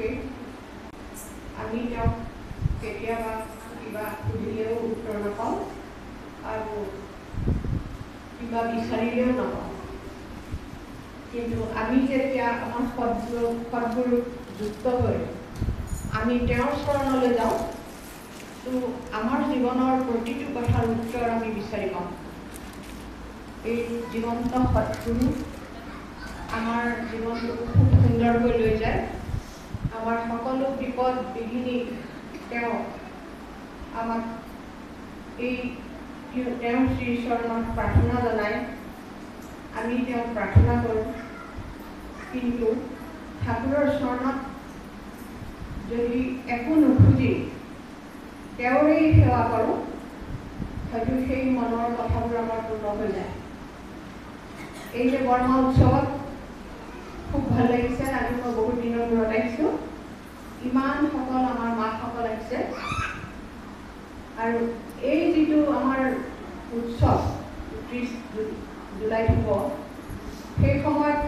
থাকে আমি তেওঁক কেতিয়াবা কিবা সুধিলেও উত্তৰ নাপাওঁ আৰু কিবা বিচাৰিলেও নাপাওঁ। কিন্তু আমি যেতিয়া আমাৰ সদগুৰু যুক্ত হৈ আমি তেওঁৰ চৰণলৈ যাওঁ, তো আমাৰ জীৱনৰ প্ৰতিটো কথাৰ উত্তৰ আমি বিচাৰি পাওঁ। এই জীৱন্ত সদগুৰু আমাৰ জীৱনটো খুব সুন্দৰকৈ লৈ যায়। আমাৰ সকলো বিপদ বিঘিনি তেওঁ আমাক তেওঁৰ শ্ৰীচৰণত প্ৰাৰ্থনা জনাই আমি তেওঁক প্ৰাৰ্থনা কৰোঁ। কিন্তু ঠাকুৰৰ চৰণত যদি একো নুখুজি তেওঁৰেই সেৱা কৰোঁ, হয়তো সেই মনৰ কথাবোৰ আমাৰ পূৰ্ণ হৈ যায়। এই যে বৰমা উৎসৱত খুব ভাল লাগিছে। আজি মই বহুত দিনৰ মূৰত আহিছোঁ। ইমানসকল আমাৰ মাকসকল আহিছে আৰু এই যিটো আমাৰ উৎসৱ 30 জুলাইত হ'ব, সেই সময়ত